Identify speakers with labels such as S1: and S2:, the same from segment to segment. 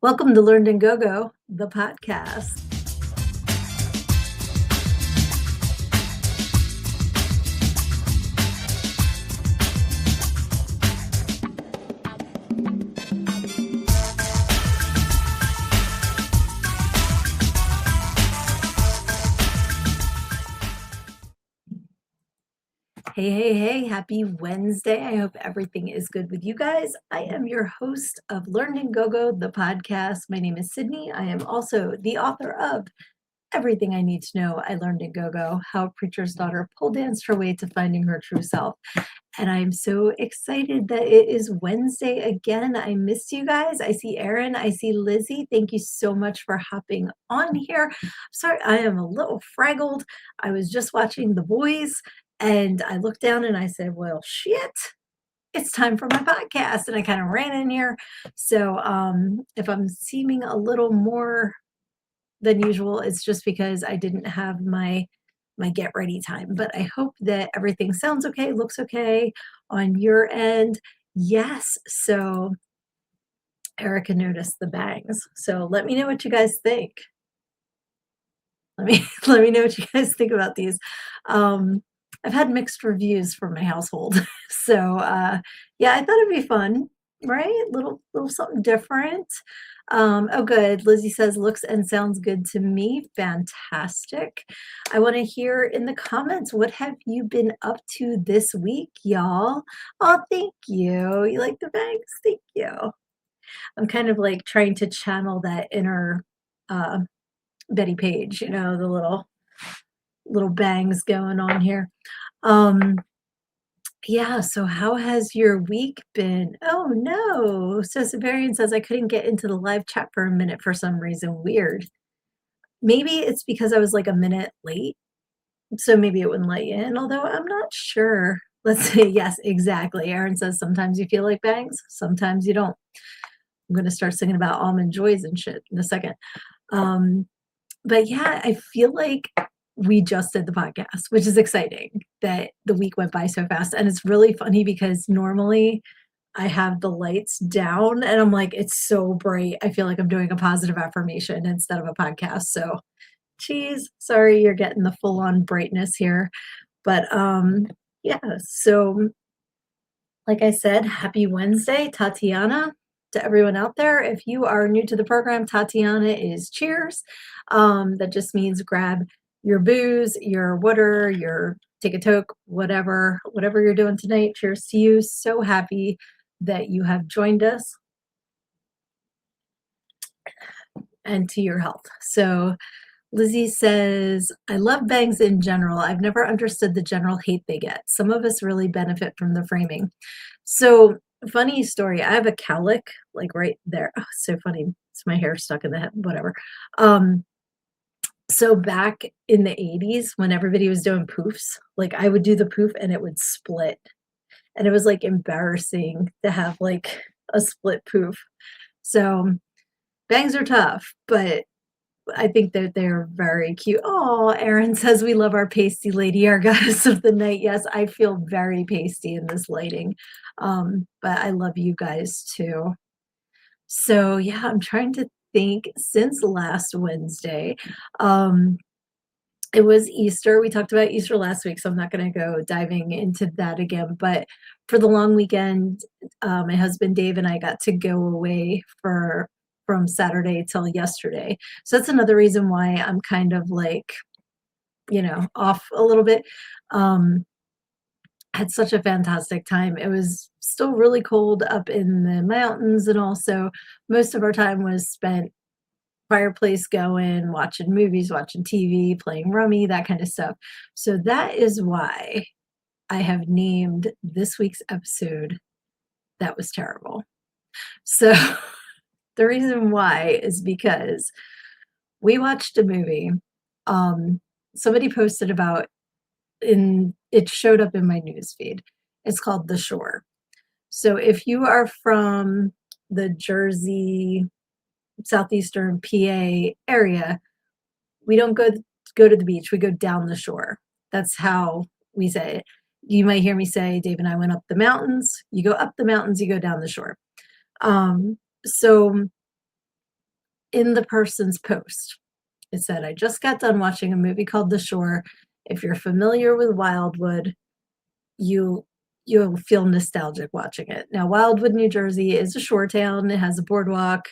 S1: Welcome to Learned and Go-Go, the podcast. Hey, happy Wednesday. I hope everything is good with you guys. I am your host of Learned and Go-Go, the podcast. My name is Sydney. I am also the author of Everything I Need to Know I Learned in Go-Go, How a Preacher's Daughter Pole Danced Her Way to Finding Her True Self. And I'm so excited that it is Wednesday again. I missed you guys. I see Erin. I see Lizzie. Thank you so much for hopping on here. I'm sorry, I am a little fraggled. I was just watching The Boys and I looked down and I said, well, shit, it's time for my podcast. And I kind of ran in here. So if I'm seeming a little more than usual, it's just because I didn't have my get ready time, but I hope that everything sounds okay, looks okay on your end. Yes. So Erica noticed the bangs. So let me know what you guys think. Let me know what you guys think about these. I've had mixed reviews from my household. So yeah, I thought it'd be fun, right? Little something different. Oh, good. Lizzie says looks and sounds good to me. Fantastic. I want to hear in the comments, what have you been up to this week, y'all? Oh, thank you. You like the bangs? Thank you. I'm kind of like trying to channel that inner Betty Page, the little bangs going on here. Yeah, so how has your week been? Oh no. So Severian says I couldn't get into the live chat for a minute for some reason. Weird. Maybe it's because I was like a minute late. So maybe it wouldn't let you in, although I'm not sure. Let's say yes, exactly. Aaron says sometimes you feel like bangs, sometimes you don't. I'm gonna start singing about almond joys and shit in a second. But yeah, I feel like we just did the podcast, which is exciting that the week went by so fast. And it's really funny because normally I have the lights down and I'm like, it's so bright. I feel like I'm doing a positive affirmation instead of a podcast. So, geez, sorry you're getting the full on brightness here. But yeah, so like I said, happy Wednesday, Tatiana. To everyone out there, if you are new to the program, Tatiana is cheers. That just means grab your booze, your water, your take a toke, whatever you're doing tonight. Cheers to you. So happy that you have joined us and to your health. So Lizzie says, I love bangs in general. I've never understood the general hate they get. Some of us really benefit from the framing. So funny story. I have a cowlick like right there. Oh, so funny. It's my hair stuck in the head, whatever. So back in the 80s when everybody was doing poofs, like I would do the poof and it would split. And it was like embarrassing to have like a split poof. So bangs are tough, but I think that they're very cute. Oh, Erin says we love our pasty lady, our goddess of the night. Yes, I feel very pasty in this lighting. But I love you guys too. So yeah, I'm trying to think since last Wednesday. It was Easter. We talked about Easter last week, so I'm not going to go diving into that again. But for the long weekend, my husband Dave and I got to go away from Saturday till yesterday. So that's another reason why I'm kind of like, off a little bit. Had such a fantastic time. It was still really cold up in the mountains, and also most of our time was spent fireplace going, watching movies, watching TV, playing rummy, that kind of stuff. So that is why I have named this week's episode That Was Terrible. So the reason why is because we watched a movie. Somebody posted about it showed up in my news feed. It's called The Shore. So if you are from the Jersey, southeastern PA area, we don't go to the beach. We go down the shore. That's how we say it. You might hear me say, Dave and I went up the mountains. You go up the mountains, you go down the shore. So in the person's post. It said, "I just got done watching a movie called The Shore. If you're familiar with Wildwood, you you'll feel nostalgic watching it." Now, Wildwood, New Jersey is a shore town. It has a boardwalk.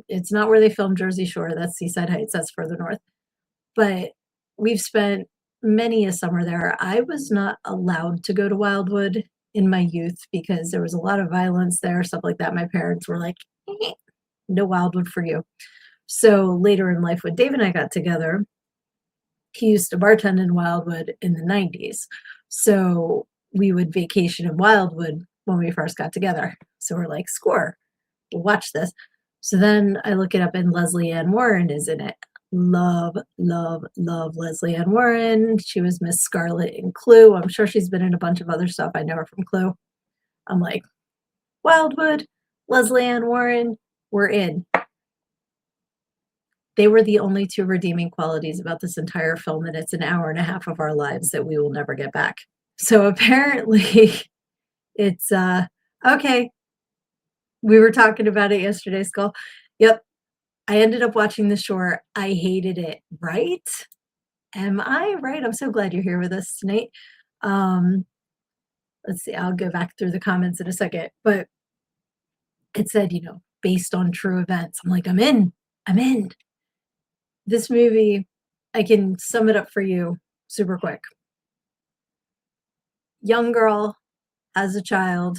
S1: It's not where they filmed Jersey Shore. That's Seaside Heights. That's further north. But we've spent many a summer there. I was not allowed to go to Wildwood in my youth because there was a lot of violence there, stuff like that. My parents were like, "No Wildwood for you." So later in life, when Dave and I got together, he used to bartend in Wildwood in the 90s. So we would vacation in Wildwood when we first got together. So we're like, "Score, we'll watch this." So then I look it up and Leslie Ann Warren is in it. Love, love, love Leslie Ann Warren. She was Miss Scarlet in Clue. I'm sure she's been in a bunch of other stuff. I know her from Clue. I'm like, Wildwood, Leslie Ann Warren, we're in. They were the only two redeeming qualities about this entire film, and it's an hour and a half of our lives that we will never get back. So apparently it's okay. We were talking about it yesterday, Skull. Yep. I ended up watching The Shore. I hated it, right? Am I right? I'm so glad you're here with us tonight. Um, let's see, I'll go back through the comments in a second, but it said, based on true events. I'm like, I'm in. I'm in. This movie, I can sum it up for you super quick. Young girl has a child,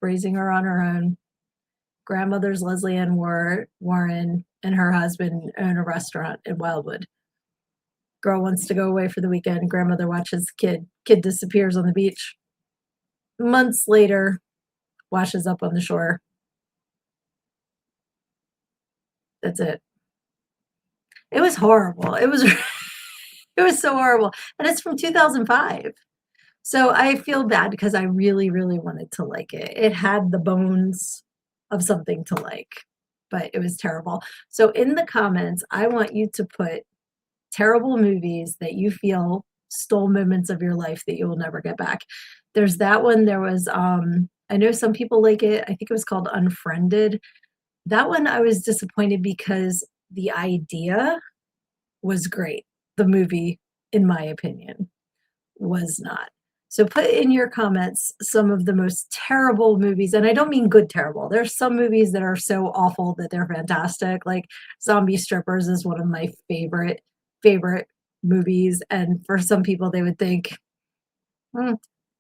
S1: raising her on her own. Grandmother's Leslie Ann Warren and her husband own a restaurant in Wildwood. Girl wants to go away for the weekend. Grandmother watches the kid. Kid disappears on the beach. Months later, washes up on the shore. That's it. It was horrible. It was it was so horrible. And it's from 2005. So I feel bad because I really, really wanted to like it. It had the bones of something to like, but it was terrible. So in the comments, I want you to put terrible movies that you feel stole moments of your life that you will never get back. There's that one. There was I know some people like it. I think it was called Unfriended. That one I was disappointed because the idea was great. The movie, in my opinion, was not. So put in your comments some of the most terrible movies, and I don't mean good terrible. There's some movies that are so awful that they're fantastic. Like Zombie Strippers is one of my favorite movies, and for some people they would think, "Hmm,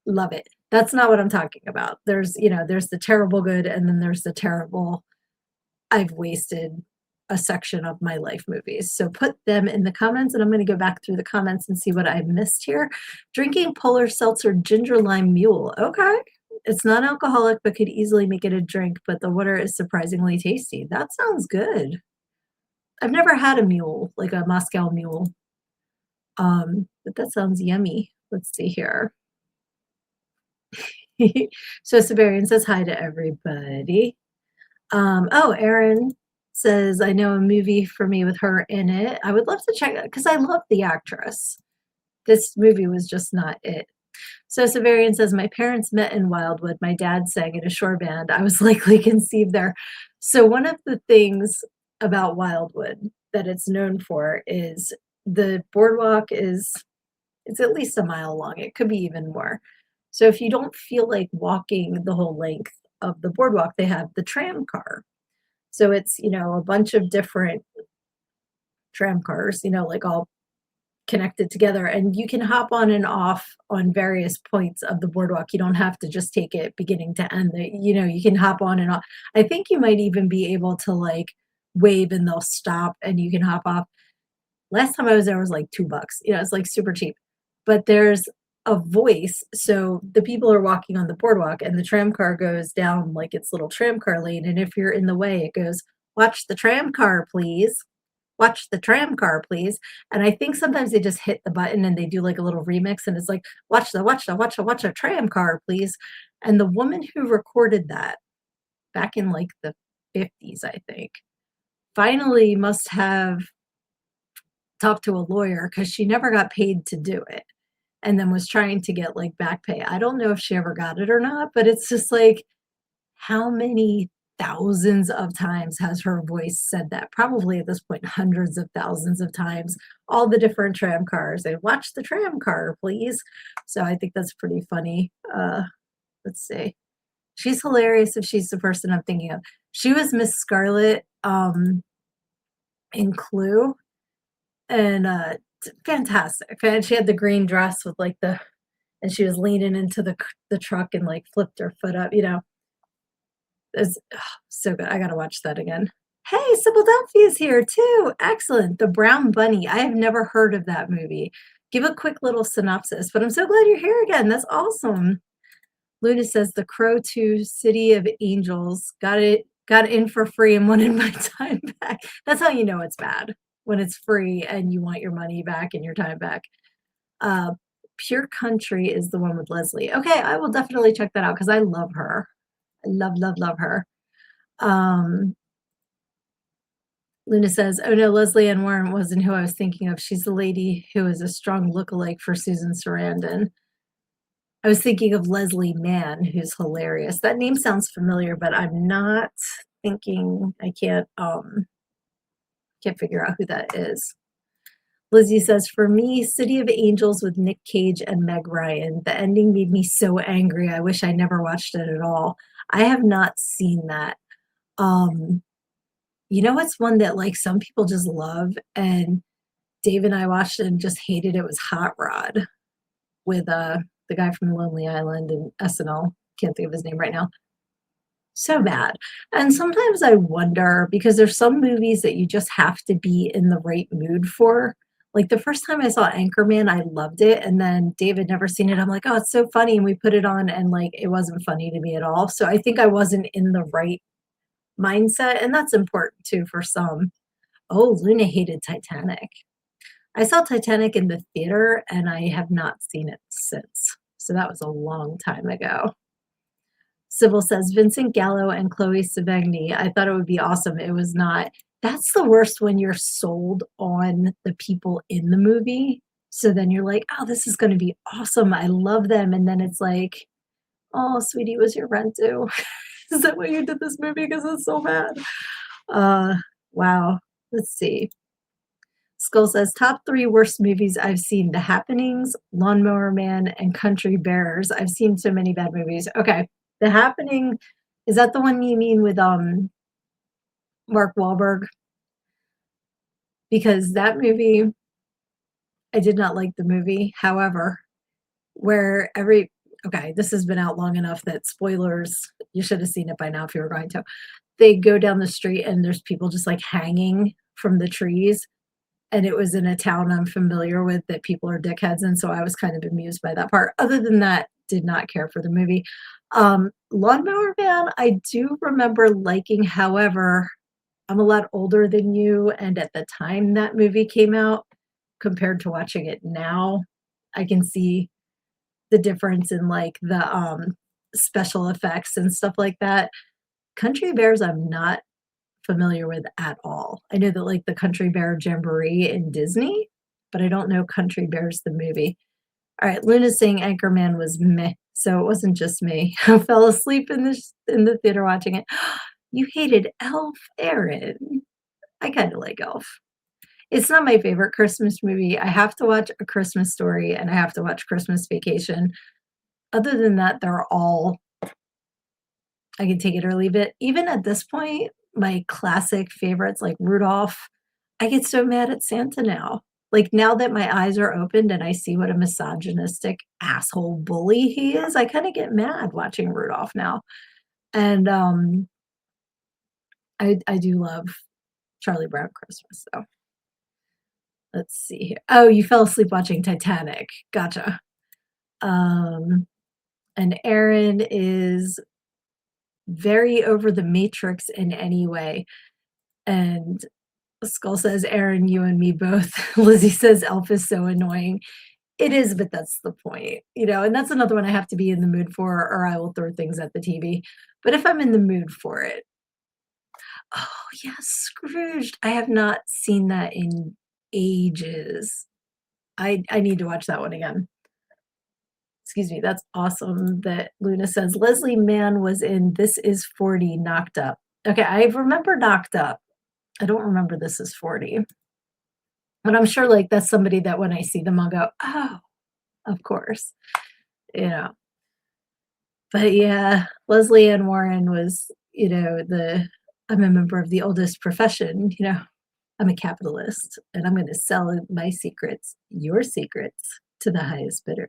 S1: love it." That's not what I'm talking about. There's the terrible good, and then there's the terrible I've wasted a section of my life movies. So put them in the comments, and I'm going to go back through the comments and see what I missed here. Drinking Polar Seltzer Ginger Lime Mule. Okay. It's non alcoholic, but could easily make it a drink, but the water is surprisingly tasty. That sounds good. I've never had a mule, like a Moscow mule. But that sounds yummy. Let's see here. So Siberian says hi to everybody. Oh, Erin says, I know a movie for me with her in it. I would love to check it because I love the actress. This movie was just not it. So Severian says, my parents met in Wildwood. My dad sang in a shore band. I was likely conceived there. So one of the things about Wildwood that it's known for is the boardwalk it's at least a mile long. It could be even more. So if you don't feel like walking the whole length of the boardwalk, they have the tram car. So it's, a bunch of different tram cars, like all connected together, and you can hop on and off on various points of the boardwalk. You don't have to just take it beginning to end. You can hop on and off. I think you might even be able to like wave and they'll stop and you can hop off. Last time I was there was like $2. It's like super cheap. But there's a voice. So the people are walking on the boardwalk and the tram car goes down like its little tram car lane. And if you're in the way, it goes, watch the tram car, please. Watch the tram car, please. And I think sometimes they just hit the button and they do like a little remix and it's like, watch the tram car, please. And the woman who recorded that back in like the 50s, I think, finally must have talked to a lawyer because she never got paid to do it and then was trying to get like back pay. I don't know if she ever got it or not, but it's just like, how many thousands of times has her voice said that, probably at this point, hundreds of thousands of times, all the different tram cars, and "Watch the tram car, please." So I think that's pretty funny. Let's see. She's hilarious if she's the person I'm thinking of. She was Miss Scarlet, in Clue, and, fantastic, and she had the green dress with, like, the and she was leaning into the truck and, like, flipped her foot up, it's so good. I gotta watch that again. Hey, Sybil Dunphy is here too. Excellent. The Brown Bunny. I have never heard of that movie. Give a quick little synopsis, but I'm so glad you're here again. That's awesome. Luna says The Crow 2 City of Angels got in for free and wanted my time back. That's how you know it's bad. When it's free and you want your money back and your time back. Uh, Pure Country is the one with Leslie. Okay, I will definitely check that out because I love her. I love, love, love her. Um, Luna says, "Oh no, Leslie Ann Warren wasn't who I was thinking of. She's the lady who is a strong lookalike for Susan Sarandon." I was thinking of Leslie Mann, who's hilarious. That name sounds familiar, but I'm not thinking. I can't figure out who that is. Lizzie says, "For me, City of Angels with Nick Cage and Meg Ryan. The ending made me so angry. I wish I never watched it at all." I have not seen that. Um, what's one that, like, some people just love, and Dave and I watched it and just hated it, was Hot Rod with, the guy from Lonely Island and SNL. Can't think of his name right now. So bad. And sometimes I wonder because there's some movies that you just have to be in the right mood for. Like, the first time I saw Anchorman, I loved it, and then David never seen it. I'm like, "Oh, it's so funny," and we put it on, and, like, it wasn't funny to me at all. So I think I wasn't in the right mindset, and that's important too for some. Oh, Luna hated Titanic. I saw Titanic in the theater, and I have not seen it since. So that was a long time ago. Sybil says, "Vincent Gallo and Chloe Sevigny. I thought it would be awesome. It was not." That's the worst when you're sold on the people in the movie. So then you're like, "Oh, this is gonna be awesome. I love them." And then it's like, "Oh, sweetie, was your rent due? Is that why you did this movie? Because it's so bad." Uh, wow. Let's see. Skull says, "Top 3 worst movies I've seen: The Happenings, Lawnmower Man, and Country Bears." I've seen so many bad movies. Okay. The Happening, is that the one you mean with, Mark Wahlberg? Because that movie, I did not like the movie. However, where every okay, this has been out long enough that spoilers, you should have seen it by now if you were going to. They go down the street and there's people just, like, hanging from the trees, and it was in a town I'm familiar with that people are dickheads, and so I was kind of amused by that part. Other than that, did not care for the movie. Lawnmower Man, I do remember liking, however, I'm a lot older than you, and at the time that movie came out, compared to watching it now, I can see the difference in, like, the, special effects and stuff like that. Country Bears, I'm not familiar with at all. I know that, like, the Country Bear Jamboree in Disney, but I don't know Country Bears the movie. Alright, Luna's saying Anchorman was meh, so it wasn't just me. I fell asleep in the theater watching it. You hated Elf, Erin. I kinda like Elf. It's not my favorite Christmas movie. I have to watch A Christmas Story, and I have to watch Christmas Vacation. Other than that, they're all I can take it or leave it. Even at this point, my classic favorites like Rudolph, I get so mad at Santa now. Like, now that my eyes are opened and I see what a misogynistic asshole bully he is, I kinda get mad watching Rudolph now. And, I do love Charlie Brown Christmas, so let's see here. Oh, you fell asleep watching Titanic. Gotcha. Um, and Aaron is very over the Matrix in any way. And Skull says, "Aaron, you and me both." Lizzie says, "Elf is so annoying." It is, but that's the point, and that's another one I have to be in the mood for, or I will throw things at the TV. But if I'm in the mood for it, oh, yes, Scrooged. I have not seen that in ages. I need to watch that one again. Excuse me, that's awesome that Luna says, "Leslie Mann was in This Is 40 Knocked Up." Okay, I remember Knocked Up. I don't remember This Is 40, but I'm sure, like, that's somebody that when I see them, I'll go, "Oh, of course," you know? But yeah, Leslie Ann Warren was, I'm a member of the oldest profession, I'm a capitalist, and I'm gonna sell my secrets, your secrets, to the highest bidder.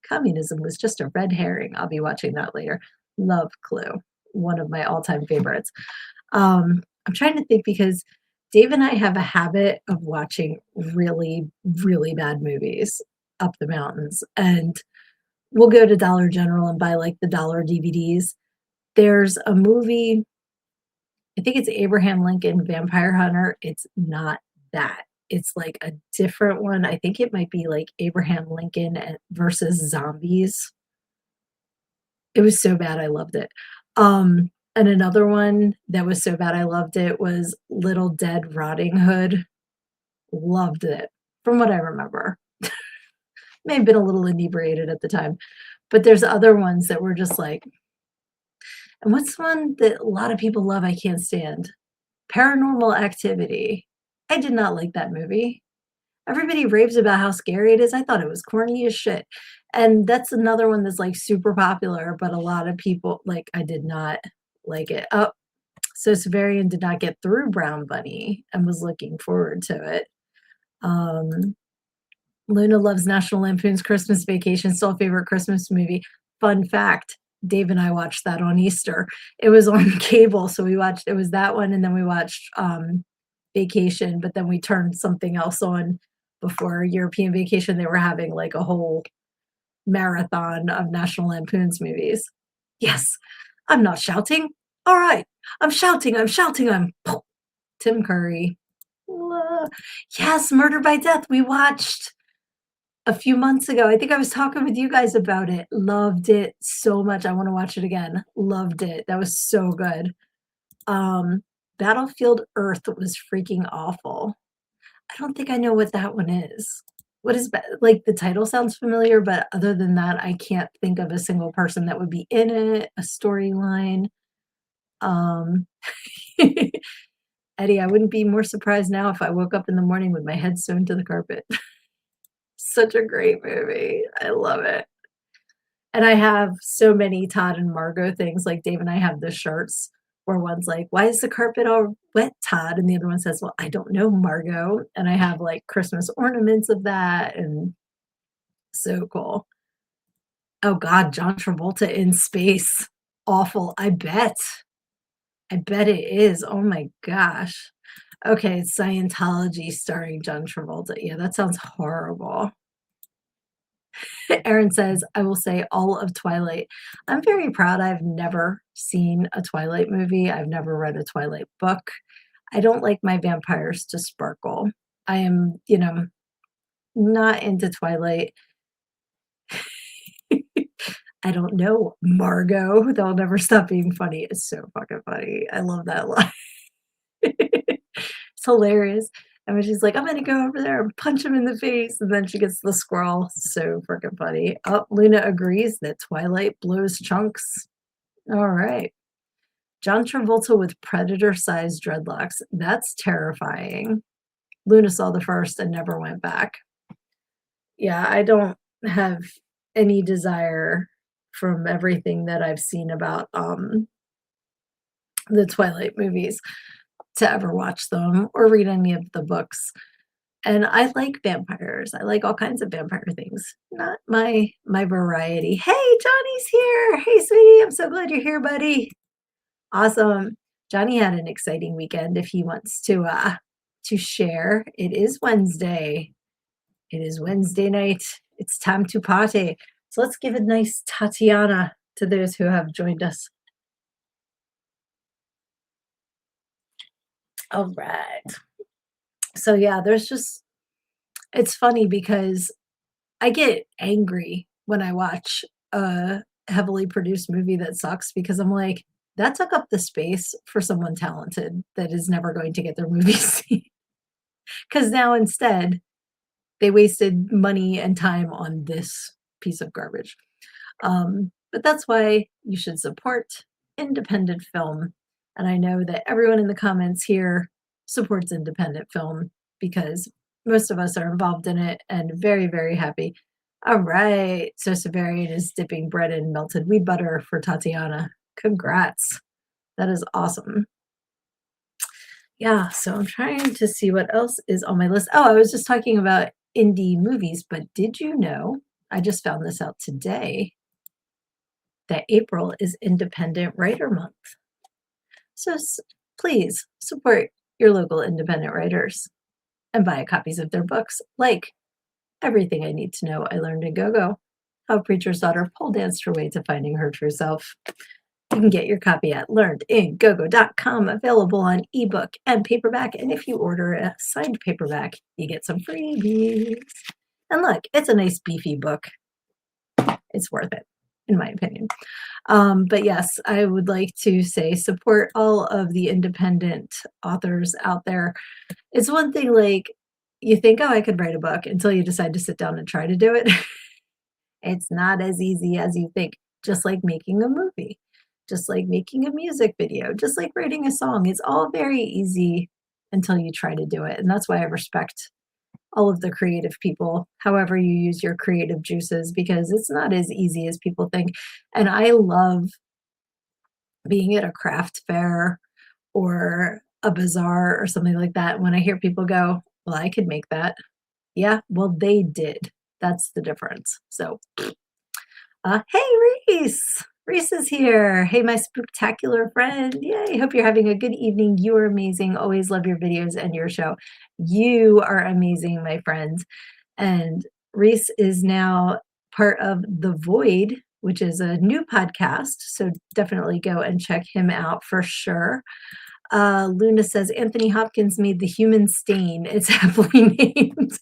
S1: Communism was just a red herring. I'll be watching that later. Love Clue, one of my all-time favorites. I'm trying to think because Dave and I have a habit of watching really, really bad movies up the mountains, and we'll go to Dollar General and buy, like, the dollar DVDs. There's a movie, I think it's Abraham Lincoln Vampire Hunter. It's not that. It's, like, a different one. I think it might be, like, Abraham Lincoln versus zombies. It was so bad, I loved it. And another one that was so bad I loved it was Little Dead Rotting Hood. Loved it, from what I remember. May have been a little inebriated at the time, but there's other ones that were just like, and what's one that a lot of people love I can't stand? Paranormal Activity. I did not like that movie. Everybody raves about how scary it is. I thought it was corny as shit. And that's another one that's, like, super popular, but a lot of people like, I did not like it. Oh, so Severian did not get through Brown Bunny and was looking forward to it. Um, Luna loves National Lampoon's Christmas Vacation, still a favorite Christmas movie. Fun fact, Dave and I watched that on Easter. It was on cable, so we watched it was that one, and then we watched, Vacation, but then we turned something else on before European Vacation. They were having, like, a whole marathon of National Lampoon's movies. Yes, I'm not shouting. Alright, I'm shouting, Tim Curry. Uh, yes, Murder by Death, we watched a few months ago. I think I was talking with you guys about it. Loved it so much. I wanna watch it again. Loved it. That was so good. Um, Battlefield Earth was freaking awful. I don't think I know what that one is. What is like, the title sounds familiar, but other than that, I can't think of a single person that would be in it, a storyline. Um, Eddie, I wouldn't be more surprised now if I woke up in the morning with my head sewn to the carpet. Such a great movie. I love it. And I have so many Todd and Margot things, like, Dave and I have the shirts where one's like, "Why is the carpet all wet, Todd?" And the other one says, "Well, I don't know, Margot." And I have, like, Christmas ornaments of that, and so cool. Oh god, John Travolta in space. Awful, I bet. I bet it is, oh my gosh. Okay, Scientology starring John Travolta. Yeah, that sounds horrible. Aaron says, "I will say all of Twilight." I'm very proud I've never seen a Twilight movie. I've never read a Twilight book. I don't like my vampires to sparkle. I am, not into Twilight. I don't know, Margot. They'll never stop being funny. It's so fucking funny. I love that line. It's hilarious. And when she's like, "I'm gonna go over there and punch him in the face," and then she gets the squirrel. So freaking funny. Oh, Luna agrees that Twilight blows chunks. All right. John Travolta with predator-sized dreadlocks. That's terrifying. Luna saw the first and never went back. Yeah, I don't have any desire from everything that I've seen about, the Twilight movies to ever watch them or read any of the books. And I like vampires. I like all kinds of vampire things. Not my variety. Hey, Johnny's here. Hey, sweetie, I'm so glad you're here, buddy. Awesome. Johnny had an exciting weekend if he wants to share. It is Wednesday. It is Wednesday night. It's time to party. So let's give a nice Tatiana to those who have joined us. All right. So yeah, there's just it's funny because I get angry when I watch a heavily produced movie that sucks because I'm like, that took up the space for someone talented that is never going to get their movie seen. Because now instead, they wasted money and time on this piece of garbage. But that's why you should support independent film. And I know that everyone in the comments here supports independent film because most of us are involved in it and very, very happy. All right. So Severian is dipping bread in melted wheat butter for Tatiana. Congrats. That is awesome. Yeah, so I'm trying to see what else is on my list. Oh, I was just talking about indie movies, but did you know? I just found this out today that April is Independent Writer Month. So please support your local independent writers and buy copies of their books, like Everything I Need to Know I Learned in Go-Go, How a Preacher's Daughter Pole Danced Her Way to Finding Her True Self. You can get your copy at learnedingogo.com, available on ebook and paperback. And if you order a signed paperback, you get some freebies. And look, it's a nice beefy book. It's worth it, in my opinion. But yes, I would like to say support all of the independent authors out there. It's one thing, like, you think, oh, I could write a book until you decide to sit down and try to do it. It's not as easy as you think, just like making a movie, just like making a music video, just like writing a song. It's all very easy until you try to do it. And that's why I respect all of the creative people, however you use your creative juices, because it's not as easy as people think. And I love being at a craft fair or a bazaar or something like that. When I hear people go, well, I could make that. Yeah, well, they did. That's the difference. So hey, Reese! Reese is here. Hey, my spectacular friend. Yay, hope you're having a good evening. You are amazing. Always love your videos and your show. You are amazing, my friend. And Reese is now part of The Void, which is a new podcast. So definitely go and check him out for sure. Luna says Anthony Hopkins made The Human Stain. It's aptly named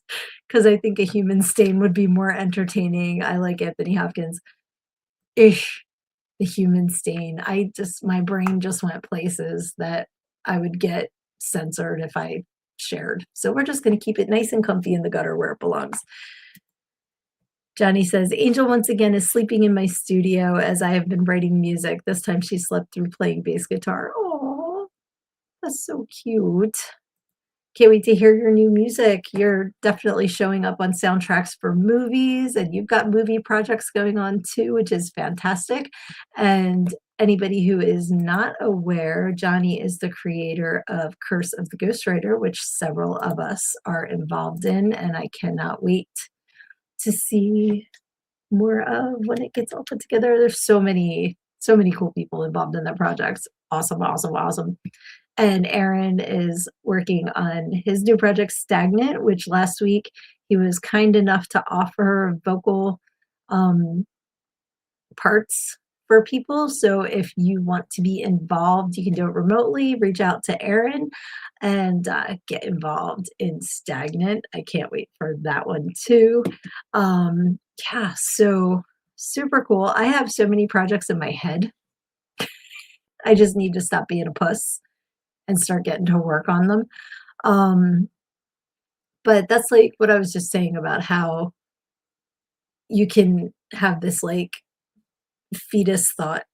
S1: because I think A Human Stain would be more entertaining. I like Anthony Hopkins. Ish, The Human Stain. My brain just went places that I would get censored if I shared. So we're just going to keep it nice and comfy in the gutter where it belongs. Johnny says, Angel once again is sleeping in my studio as I have been writing music. This time she slept through playing bass guitar. Oh, that's so cute. Can't wait to hear your new music. You're definitely showing up on soundtracks for movies, and you've got movie projects going on too, which is fantastic. And anybody who is not aware, Johnny is the creator of Curse of the Ghostwriter, which several of us are involved in, and I cannot wait to see more of when it gets all put together. There's so many cool people involved in that project. Awesome, awesome, awesome. And Aaron is working on his new project, Stagnant, which last week he was kind enough to offer vocal parts for people. So if you want to be involved, you can do it remotely. Reach out to Aaron and get involved in Stagnant. I can't wait for that one too. Yeah, so super cool. I have so many projects in my head. I just need to stop being a puss and start getting to work on them. But that's like what I was just saying about how you can have this like fetus thought,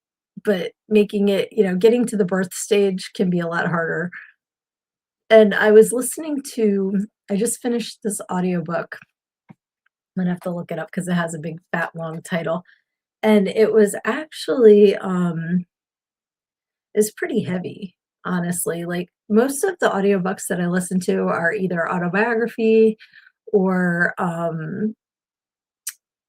S1: but making it, getting to the birth stage can be a lot harder. And I just finished this audiobook. I'm gonna have to look it up because it has a big fat long title. And it was actually is pretty heavy, honestly. Like most of the audiobooks that I listen to are either autobiography or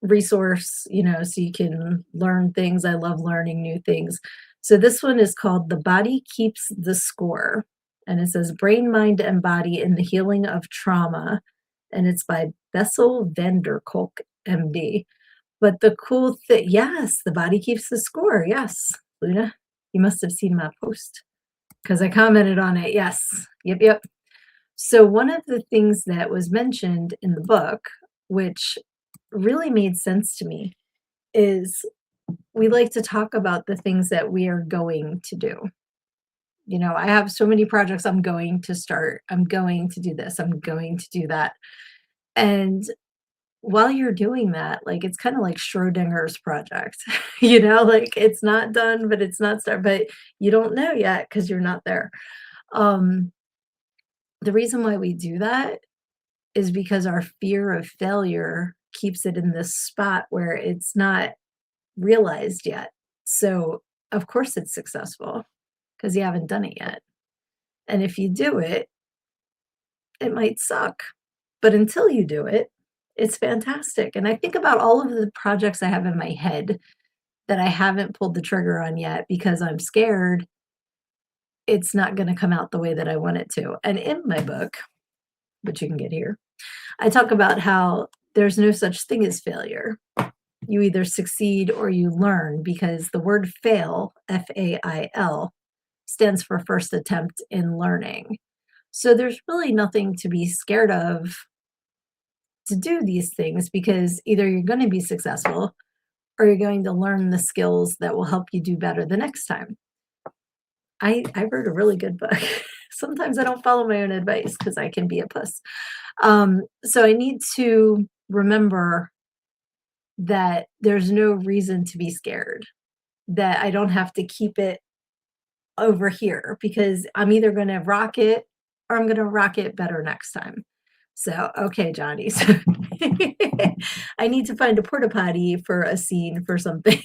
S1: resource, so you can learn things. I love learning new things. So this one is called The Body Keeps the Score. And it says Brain, Mind, and Body in the Healing of Trauma. And it's by Bessel van der Kolk, MD. But the cool thing, yes, The Body Keeps the Score. Yes, Luna, you must have seen my post because I commented on it. Yes. Yep. So one of the things that was mentioned in the book, which really made sense to me, is we like to talk about the things that we are going to do. I have so many projects I'm going to start. I'm going to do this. I'm going to do that. And while you're doing that, like, it's kinda like Schrodinger's project, you know, like, it's not done, but it's not start but you don't know yet because 'cause you're not there. Um, the reason why we do that is because our fear of failure keeps it in this spot where it's not realized yet. So, of course, it's successful because you haven't done it yet. And if you do it, it might suck, but until you do it, it's fantastic. And I think about all of the projects I have in my head that I haven't pulled the trigger on yet because I'm scared it's not going to come out the way that I want it to. And in my book, which you can get here, I talk about how there's no such thing as failure. You either succeed or you learn because the word fail, FAIL, stands for first attempt in learning. So there's really nothing to be scared of to do these things because either you're going to be successful or you're going to learn the skills that will help you do better the next time. I wrote a really good book. Sometimes I don't follow my own advice because I can be a puss. So I need to remember that there's no reason to be scared, that I don't have to keep it over here because I'm either going to rock it or I'm going to rock it better next time. So, okay, Johnny. So I need to find a porta potty for a scene for something.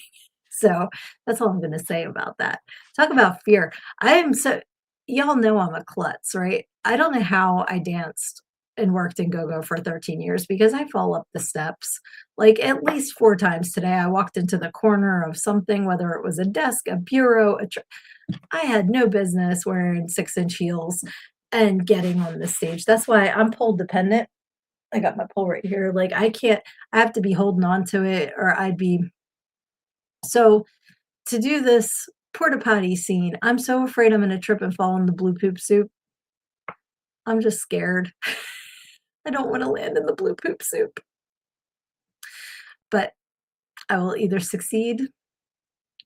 S1: So that's all I'm going to say about that. Talk about fear. I am so, y'all know I'm a klutz, right? I don't know how I danced and worked in go go for 13 years because I fall up the steps like at least 4 times today. I walked into the corner of something, whether it was a desk, a bureau, I had no business wearing 6-inch heels and getting on the stage. That's why I'm pole dependent. I got my pole right here. Like I can't, I have to be holding on to it or I'd be so to do this porta potty scene, I'm so afraid I'm gonna trip and fall in the blue poop soup. I'm just scared. I don't wanna land in the blue poop soup, but I will either succeed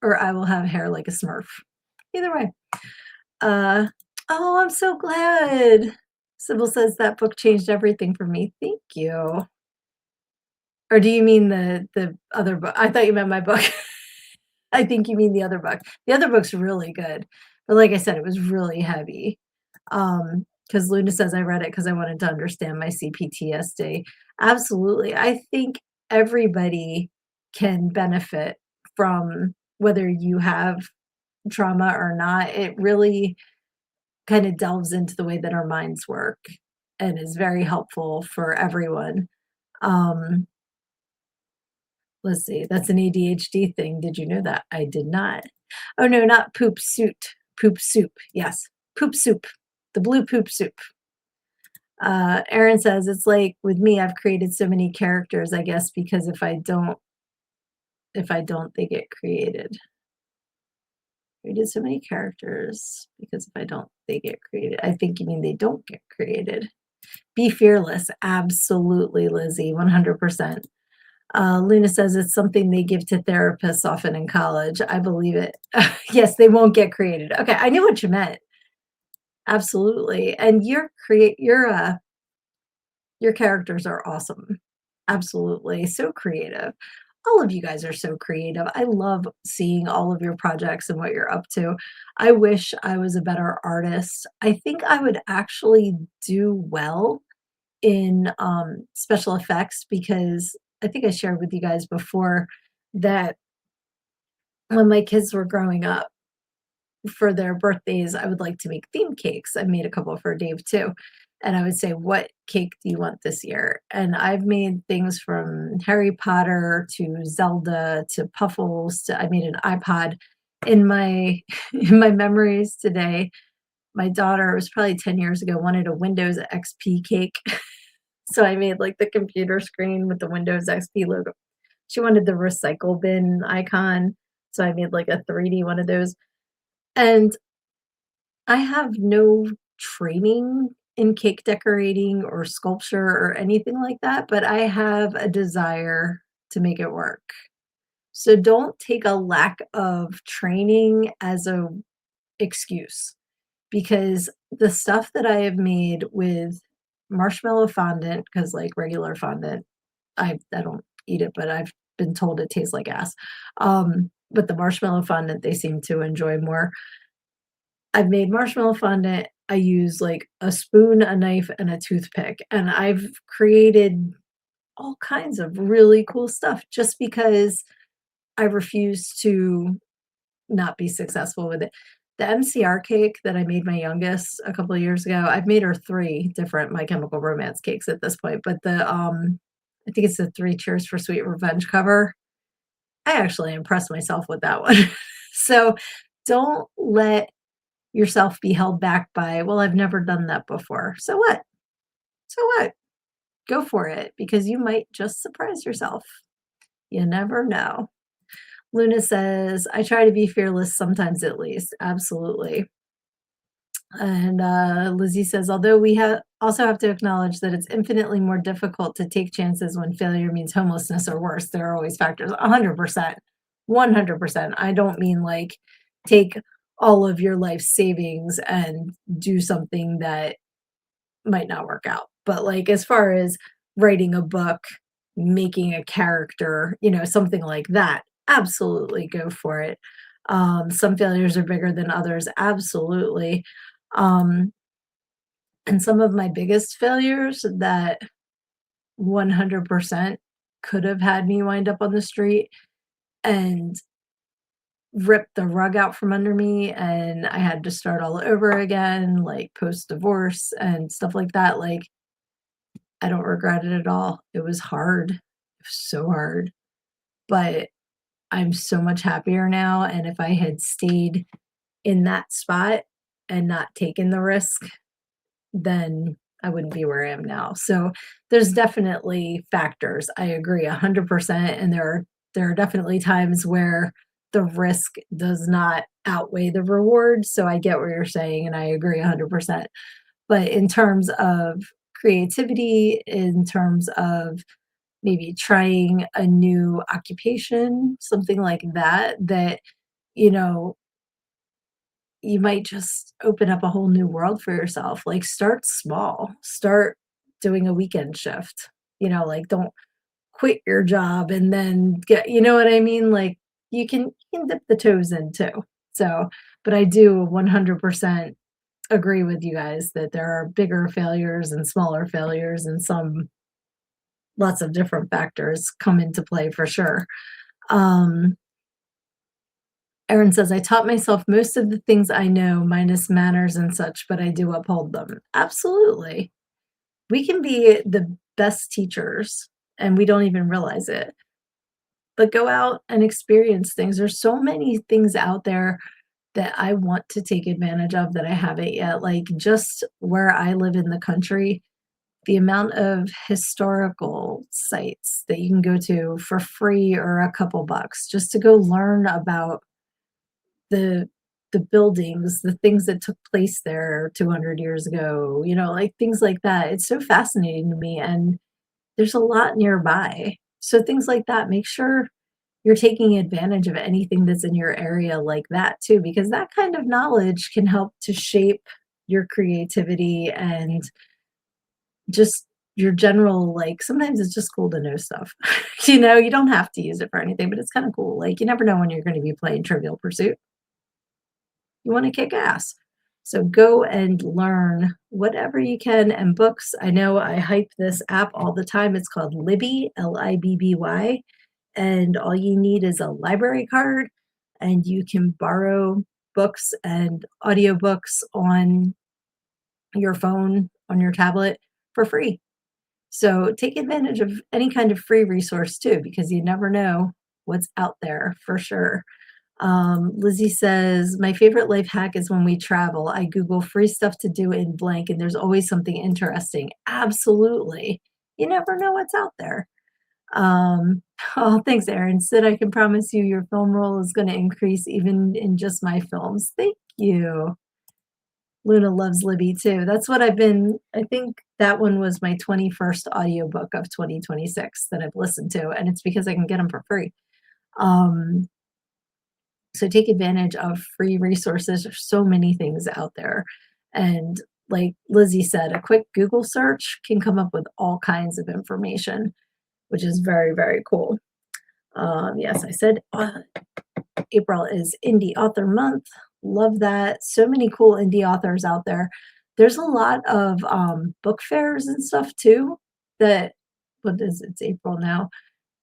S1: or I will have hair like a Smurf. Either way. Uh, oh, I'm so glad. Sybil says that book changed everything for me. Thank you. Or do you mean the other book? I thought you meant my book. I think you mean the other book. The other book's really good, but like I said, it was really heavy. Because Luna says I read it because I wanted to understand my CPTSD. Absolutely. I think everybody can benefit from whether you have trauma or not. It really kind of delves into the way that our minds work and is very helpful for everyone. Um, let's see, that's an ADHD thing. Did you know that? I did not. Oh no, not poop suit. Poop soup. Yes. Poop soup. The blue poop soup. Aaron says it's like with me, I've created so many characters, I guess, because if I don't, they get created. Created so many characters because if I don't, they get created. I think you mean they don't get created. Be fearless. Absolutely, Lizzie, 100%. Luna says it's something they give to therapists often in college. I believe it. Yes, they won't get created. Okay, I knew what you meant. Absolutely. And your characters are awesome. Absolutely. So creative. All of you guys are so creative. I love seeing all of your projects and what you're up to. I wish I was a better artist. I think I would actually do well in special effects because I think I shared with you guys before that when my kids were growing up for their birthdays, I would like to make theme cakes. I made a couple for Dave too. And I would say, what cake do you want this year? And I've made things from Harry Potter to Zelda to Puffles to I made an iPod in my in my memories today. My daughter, it was probably 10 years ago, wanted a Windows XP cake. So I made like the computer screen with the Windows XP logo. She wanted the recycle bin icon. So I made like a 3D one of those. And I have no training in cake decorating or sculpture or anything like that, but I have a desire to make it work. So don't take a lack of training as a excuse because the stuff that I have made with marshmallow fondant, because like regular fondant I don't eat it, but I've been told it tastes like ass. But the marshmallow fondant they seem to enjoy more. I've made marshmallow fondant. I use, like, a spoon, a knife, and a toothpick, and I've created all kinds of really cool stuff just because I refuse to not be successful with it. The MCR cake that I made my youngest a couple of years ago, I've made her 3 different My Chemical Romance cakes at this point, but I think it's the 3 Cheers for Sweet Revenge cover. I actually impressed myself with that one. So, don't let yourself be held back by, "Well, I've never done that before." So what? So what? Go for it because you might just surprise yourself. You never know. Luna says, "I try to be fearless sometimes at least." Absolutely. And, Lizzie says, "Although we also have to acknowledge that it's infinitely more difficult to take chances when failure means homelessness or worse. There are always factors." 100%. 100%. I don't mean, like, take all of your life savings and do something that might not work out. But, like, as far as writing a book, making a character, something like that, absolutely go for it. Some failures are bigger than others, absolutely. Um, and some of my biggest failures that 100% could have had me wind up on the street and rip the rug out from under me, and I had to start all over again, like post-divorce and stuff like that. Like, I don't regret it at all. It was hard. It was so hard, but I'm so much happier now, and if I had stayed in that spot and not taken the risk, then I wouldn't be where I am now. So, there's definitely factors. I agree 100%, and there are definitely times where the risk does not outweigh the reward, so I get what you're saying, and I agree 100%. But in terms of creativity, in terms of maybe trying a new occupation, something like that, you know, you might just open up a whole new world for yourself. Like, start small. Start doing a weekend shift. Like, don't quit your job and then you know what I mean? Like, you can dip the toes in too. So, but I do 100% agree with you guys that there are bigger failures and smaller failures, and lots of different factors come into play for sure. Um, Erin says, "I taught myself most of the things I know, minus manners and such, but I do uphold them." Absolutely. We can be the best teachers and we don't even realize it. But go out and experience things. There's so many things out there that I want to take advantage of that I haven't yet. Like, just where I live in the country, the amount of historical sites that you can go to for free or a couple bucks just to go learn about the the buildings, the things that took place there 200 years ago, like things like that. It's so fascinating to me, and there's a lot nearby. So things like that, make sure you're taking advantage of anything that's in your area like that too, because that kind of knowledge can help to shape your creativity and just your general, like, sometimes it's just cool to know stuff. You don't have to use it for anything, but it's kind of cool. Like, you never know when you're going to be playing Trivial Pursuit. You want to kick ass. So go and learn whatever you can. And books, I know I hype this app all the time. It's called Libby, Libby. And all you need is a library card, and you can borrow books and audiobooks on your phone, on your tablet for free. So take advantage of any kind of free resource too, because you never know what's out there for sure. Lizzie says, "My favorite life hack is when we travel. I Google free stuff to do in blank, and there's always something interesting." Absolutely. You never know what's out there. Oh, thanks, Erin. Said, "I can promise you your film role is going to increase even in just my films." Thank you. Luna loves Libby too. I think that one was my 21st audiobook of 2026 that I've listened to, and it's because I can get them for free. Um, so take advantage of free resources. There's so many things out there. And like Lizzie said, a quick Google search can come up with all kinds of information. which is very, very cool. Yes, I said April is Indie Author Month. Love that. So many cool indie authors out there. There's a lot of book fairs and stuff too. That what is it's April now.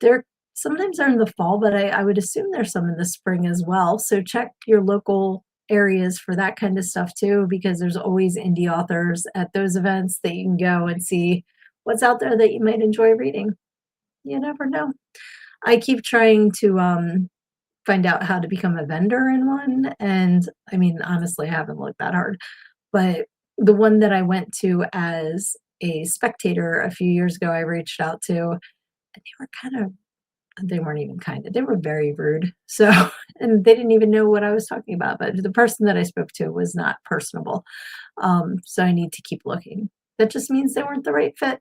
S1: There sometimes they're in the fall, but I would assume there's some in the spring as well. So check your local areas for that kind of stuff too, because there's always indie authors at those events that you can go and see what's out there that you might enjoy reading. You never know. I keep trying to find out how to become a vendor in one, and I mean, honestly, I haven't looked that hard, but the one that I went to as a spectator a few years ago, I reached out to, and they were kind of they weren't even kind of, they were very rude. So, and they didn't even know what I was talking about, but the person that I spoke to was not personable. So I need to keep looking. That just means they weren't the right fit.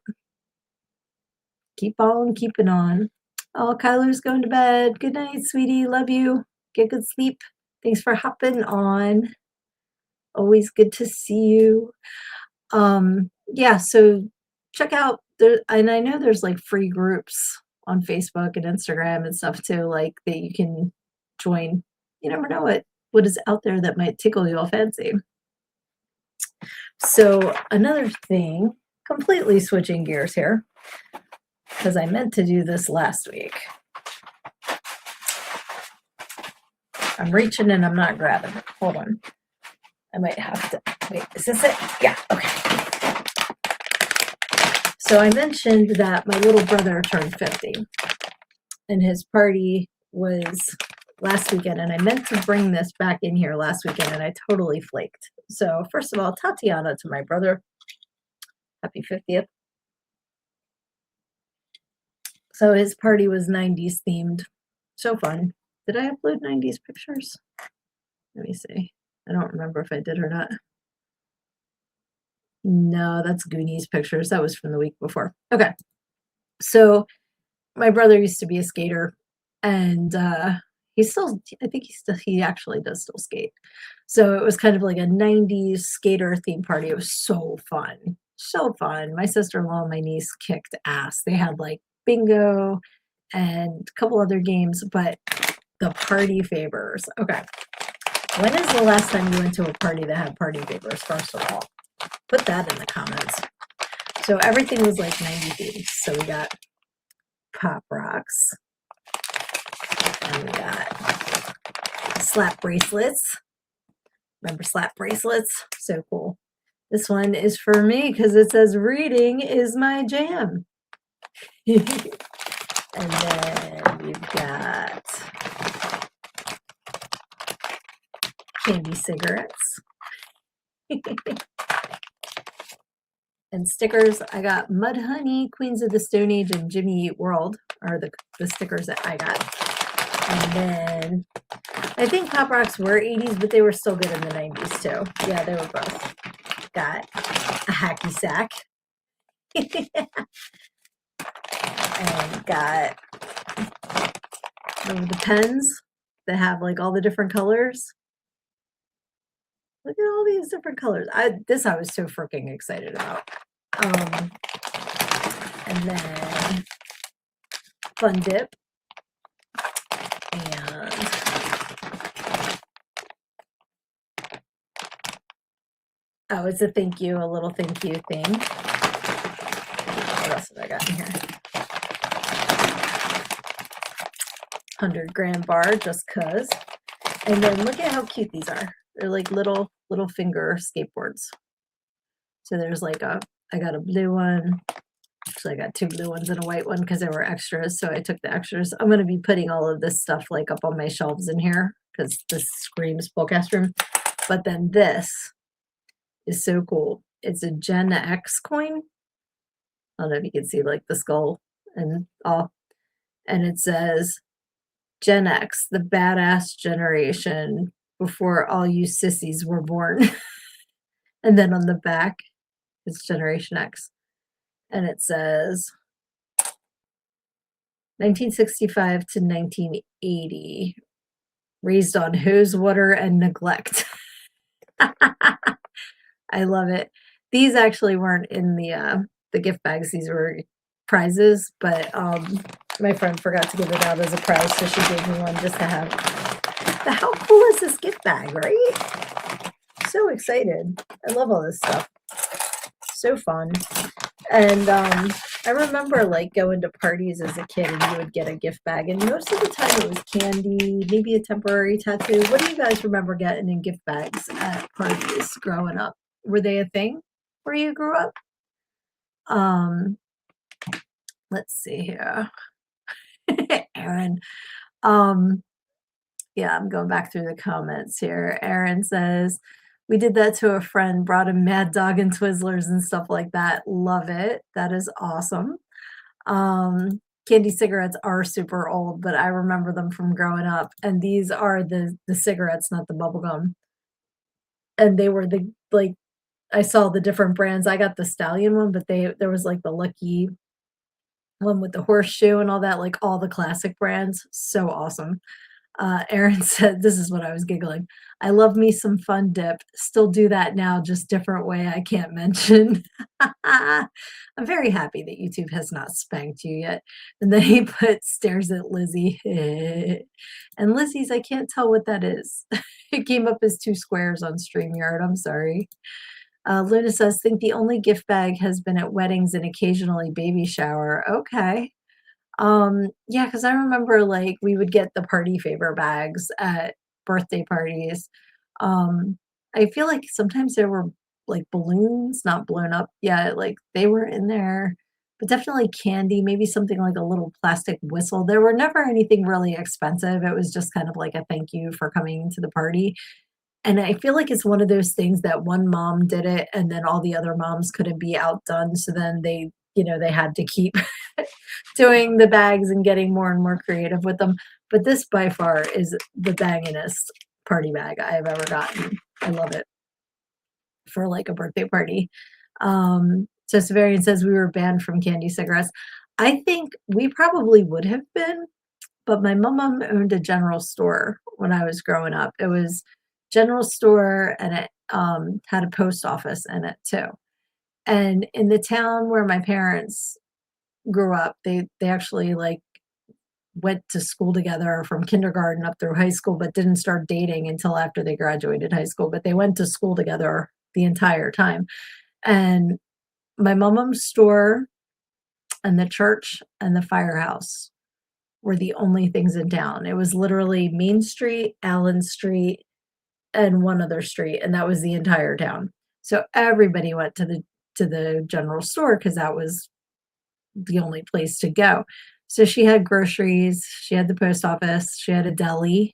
S1: Keep on keeping on. Oh, Kyler's going to bed. Good night, sweetie. Love you. Get good sleep. Thanks for hopping on. Always good to see you. Yeah, so check out there, and I know there's like free groups on Facebook and Instagram and stuff too, like that you can join. You never know what is out there that might tickle your fancy. So another thing, completely switching gears here, because I meant to do this last week. I'm reaching and I'm not grabbing it. Hold on. I might have to, wait, is this it? Yeah, okay. So I mentioned that my little brother turned 50 and his party was last weekend, and I meant to bring this back in here last weekend and I totally flaked. So first of all, Tatiana to my brother, happy 50th. So his party was 90s themed. So fun. Did I upload 90s pictures? Let me see. I don't remember if I did or not. No, that's Goonies pictures. That was from the week before. Okay. So my brother used to be a skater, and he's still, I think he actually does still skate. So it was kind of like a 90s skater theme party. It was so fun. So fun. My sister-in-law and my niece kicked ass. They had like bingo and a couple other games, but the party favors. Okay. When is the last time you went to a party that had party favors, first of all? Put that in the comments. So everything was like 90 themes. So we got Pop Rocks. And we got slap bracelets. Remember slap bracelets? So cool. This one is for me because it says reading is my jam. And then we've got candy cigarettes. And stickers. I got Mud Honey, Queens of the Stone Age, and Jimmy Eat World are the stickers that I got. And then I think Pop Rocks were 80s, but they were still good in the 90s too. Yeah, they were both. Got a hacky sack. And got the pens that have like all the different colors. Look at all these different colors. I was so freaking excited about. And then Fun Dip. And oh, it's a thank you, a little thank you thing. What else have I got in here? 100-gram bar, just cuz. And then look at how cute these are. They're like little finger skateboards. So there's like I got a blue one. Actually, I got 2 blue ones and a white one because they were extras. So I took the extras. I'm going to be putting all of this stuff like up on my shelves in here because this screams Spellcast room. But then this is so cool. It's a Gen X coin. I don't know if you can see like the skull and all. And it says Gen X, the badass generation before all you sissies were born. And then on the back, it's Generation X. And it says 1965 to 1980, raised on hose water and neglect. I love it. These actually weren't in the gift bags. These were prizes, but my friend forgot to give it out as a prize, so she gave me one just to have. But how cool is this gift bag, right? So excited. I love all this stuff. So fun. And I remember like going to parties as a kid and you would get a gift bag, and most of the time it was candy, maybe a temporary tattoo. What do you guys remember getting in gift bags at parties growing up? Were they a thing where you grew up? Um, let's see here. Aaron. Um, yeah, I'm going back through the comments here. Aaron says, we did that to a friend, brought him Mad Dog and Twizzlers and stuff like that. Love it. That is awesome. Candy cigarettes are super old, but I remember them from growing up. And these are the cigarettes, not the bubble gum. And they were the like I saw the different brands. I got the Stallion one, but there was like the Lucky one with the horseshoe and all that, like all the classic brands. So awesome. Aaron said, this is what I was giggling. I love me some Fun Dip. Still do that now, just different way I can't mention. I'm very happy that YouTube has not spanked you yet. And then he put stares at Lizzie. And Lizzie's, I can't tell what that is. It came up as two squares on StreamYard. I'm sorry. Luna says, think the only gift bag has been at weddings and occasionally baby shower. Okay. Yeah, because I remember, like, we would get the party favor bags at birthday parties. Um, I feel like sometimes there were, like, balloons not blown up yet, like, they were in there, but definitely candy, maybe something like a little plastic whistle. There were never anything really expensive, it was just kind of like a thank you for coming to the party, and I feel like it's one of those things that one mom did it, and then all the other moms couldn't be outdone, so then they had to keep doing the bags and getting more and more creative with them. But this by far is the bangingest party bag I've ever gotten. I love it for like a birthday party. So Severian says we were banned from candy cigarettes. I think we probably would have been, but my mom owned a general store when I was growing up. It was general store and it had a post office in it too. And in the town where my parents grew up, they actually like went to school together from kindergarten up through high school, but didn't start dating until after they graduated high school. But they went to school together the entire time. And my mom's store and the church and the firehouse were the only things in town. It was literally Main Street, Allen Street, and one other street, and that was the entire town. So everybody went to the general store because that was the only place to go. So she had groceries, she had the post office, she had a deli,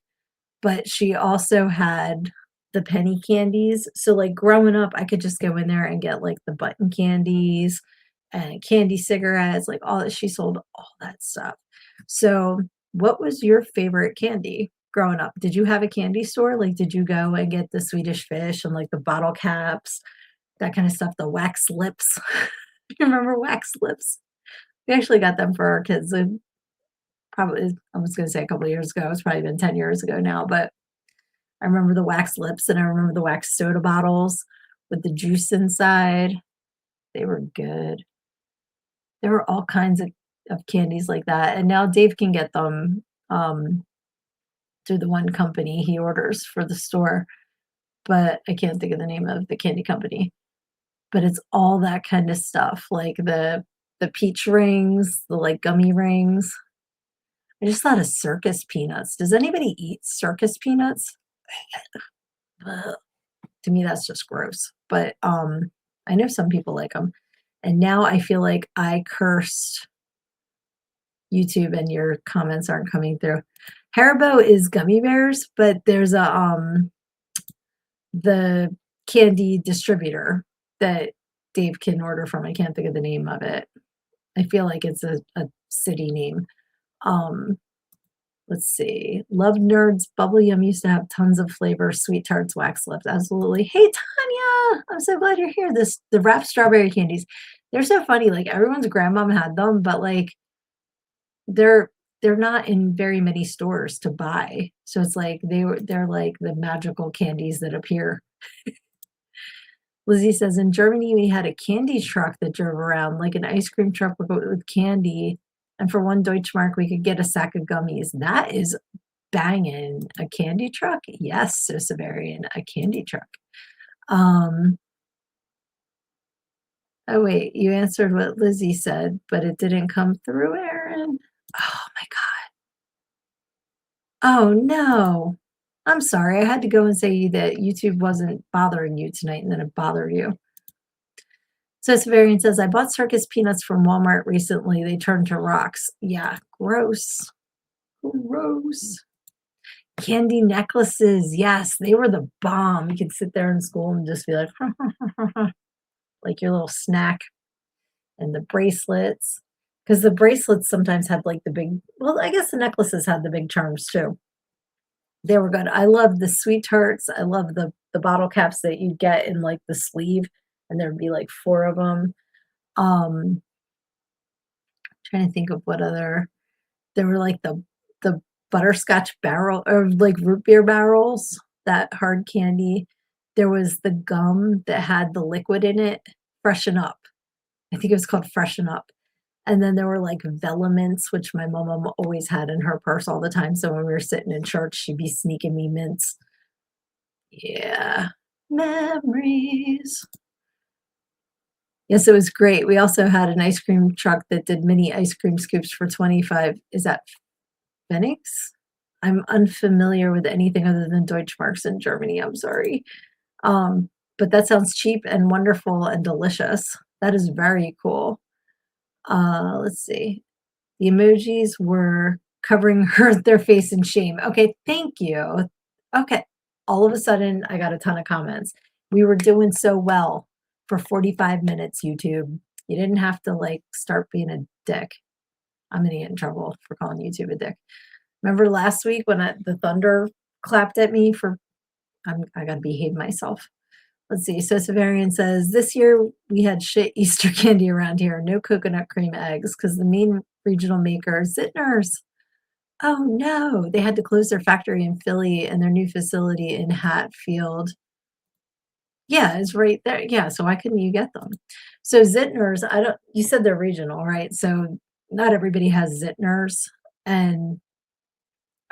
S1: but she also had the penny candies. So, like, growing up, I could just go in there and get, like, the button candies and candy cigarettes, like, all that she sold all that stuff. So, what was your favorite candy growing up? Did you have a candy store? Like, did you go and get the Swedish Fish and, like, the bottle caps, that kinda stuff, the wax lips? You remember wax lips? We actually got them for our kids, probably I was gonna say a couple of years ago, it's probably been 10 years ago now, but I remember the wax lips and I remember the wax soda bottles with the juice inside. They were good. There were all kinds of candies like that, and now Dave can get them, through the one company he orders for the store, but I can't think of the name of the candy company. But it's all that kinda stuff, like the peach rings, the, like, gummy rings. I just thought of circus peanuts. Does anybody eat circus peanuts? Ugh. To me, that's just gross, but, I know some people like them. And now I feel like I cursed YouTube and your comments aren't coming through. Haribo is gummy bears, but there's the candy distributor that Dave can order from. I can't think of the name of it. I feel like it's a city name. Um, let's see. Love Nerds Bubble Yum used to have tons of flavor, sweet tarts, wax lips. Absolutely. Hey Tanya, I'm so glad you're here. The wrapped strawberry candies. They're so funny. Like everyone's grandmom had them, but like they're they're not in very many stores to buy. So it's like they're like the magical candies that appear. Lizzie says, in Germany, we had a candy truck that drove around, like an ice cream truck with candy. And for 1 Deutschmark, we could get a sack of gummies. That is banging. A candy truck? Yes, so Severian, a candy truck. Um, oh, wait, you answered what Lizzie said, but it didn't come through, Aaron. Oh, my God. Oh, no. I'm sorry. I had to go and say that YouTube wasn't bothering you tonight, and then it bothered you. So Severian says, I bought circus peanuts from Walmart recently. They turned to rocks. Yeah, gross. Gross. Candy necklaces. Yes, they were the bomb. You could sit there in school and just be like, like your little snack. And the bracelets. Because the bracelets sometimes had like the big, well, I guess the necklaces had the big charms too. They were good. I love the sweet tarts. I love the bottle caps that you get in like the sleeve, and there'd be like 4 of them. Um, trying to think of what other. There were like the butterscotch barrel or like root beer barrels, that hard candy. There was the gum that had the liquid in it, Freshen Up. I think it was called Freshen Up. And then there were like Velomints, which my mom always had in her purse all the time. So when we were sitting in church, she'd be sneaking me mints. Yeah. Memories. Yes, it was great. We also had an ice cream truck that did mini ice cream scoops for 25. Is that Phoenix? I'm unfamiliar with anything other than Deutschmarks in Germany. I'm sorry. Um, but that sounds cheap and wonderful and delicious. That is very cool. Let's see. The emojis were covering their face in shame. Okay, thank you. Okay. All of a sudden, I got a ton of comments. We were doing so well for 45 minutes, YouTube. You didn't have to like start being a dick. I'm gonna get in trouble for calling YouTube a dick. Remember last week when the thunder clapped at me for I gotta behave myself. Let's see. So Severian says, this year we had shit Easter candy around here. No coconut cream eggs because the main regional maker, Zittner's. Oh no, they had to close their factory in Philly and their new facility in Hatfield. Yeah, it's right there. Yeah, so why couldn't you get them? So Zittner's, I don't, you said they're regional, right? So not everybody has Zittner's, and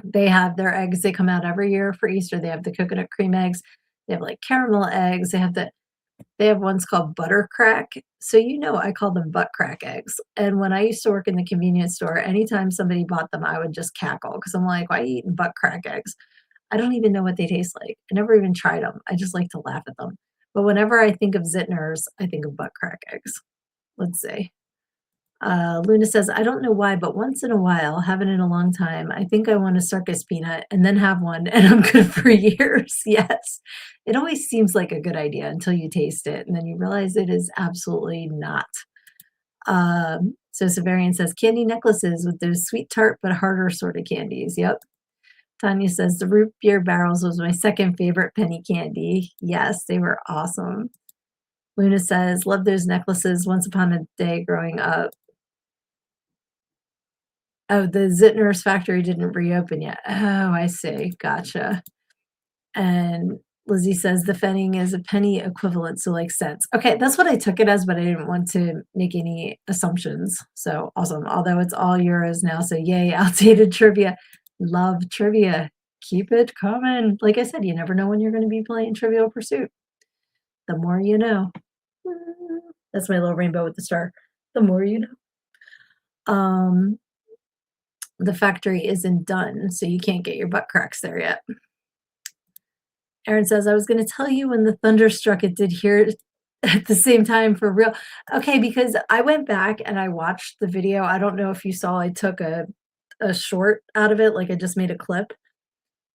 S1: they have their eggs. They come out every year for Easter. They have the coconut cream eggs. They have like caramel eggs. They have ones called butter crack. So I call them butt crack eggs. And when I used to work in the convenience store, anytime somebody bought them, I would just cackle because I'm like, why are you eating butt crack eggs? I don't even know what they taste like. I never even tried them. I just like to laugh at them. But whenever I think of Zittner's, I think of butt crack eggs. Let's see. Luna says, I don't know why, but once in a while, haven't in a long time, I think I want a circus peanut and then have one and I'm good for years. Yes. It always seems like a good idea until you taste it and then you realize it is absolutely not. So Severian says, candy necklaces with those sweet tart but harder sort of candies. Yep. Tanya says, the root beer barrels was my second favorite penny candy. Yes, they were awesome. Luna says, love those necklaces once upon a day growing up. Oh, the Zittner's factory didn't reopen yet. Oh, I see. Gotcha. And Lizzie says the Fenning is a penny equivalent, so like cents. Okay, that's what I took it as, but I didn't want to make any assumptions. So awesome. Although it's all euros now, so yay, outdated trivia. Love trivia. Keep it coming. Like I said, you never know when you're going to be playing Trivial Pursuit. The more you know. That's my little rainbow with the star. The more you know. The factory isn't done, so you can't get your butt cracks there yet. Aaron says, I was going to tell you when the thunder struck, it did hear it at the same time for real. Okay, because I went back and I watched the video. I don't know if you saw, I took a short out of it, like I just made a clip.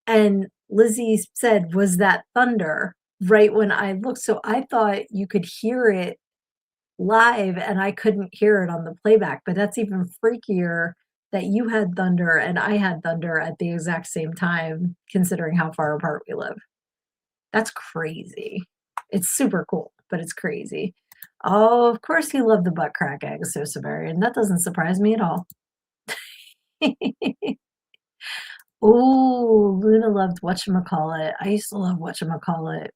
S1: And Lizzie said, was that thunder right when I looked? So I thought you could hear it live and I couldn't hear it on the playback, but that's even freakier that you had thunder and I had thunder at the exact same time, considering how far apart we live. That's crazy. It's super cool, but it's crazy. Oh, of course you love the butt crack eggs, so Severian. That doesn't surprise me at all. Oh, Luna loved whatchamacallit. I used to love whatchamacallit.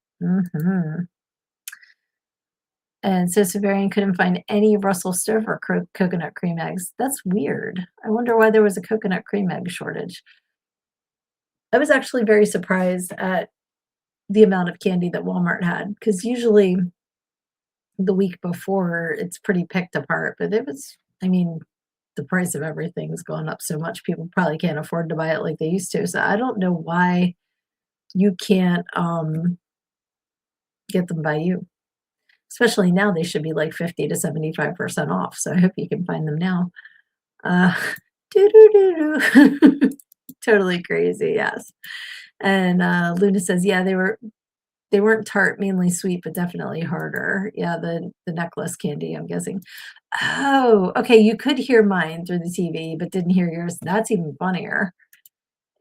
S1: And so Severian couldn't find any Russell Stover coconut cream eggs. That's weird. I wonder why there was a coconut cream egg shortage. I was actually very surprised at the amount of candy that Walmart had because usually the week before it's pretty picked apart, but it was, I mean, the price of everything's gone up so much, people probably can't afford to buy it like they used to. So I don't know why you can't get them by you. Especially now, they should be like 50 to 75% off. So I hope you can find them now. Uh, doo-doo-doo-doo. Totally crazy, yes. And Luna says, yeah, they weren't tart, mainly sweet, but definitely harder. Yeah, the necklace candy, I'm guessing. Oh, okay, you could hear mine through the TV, but didn't hear yours. That's even funnier.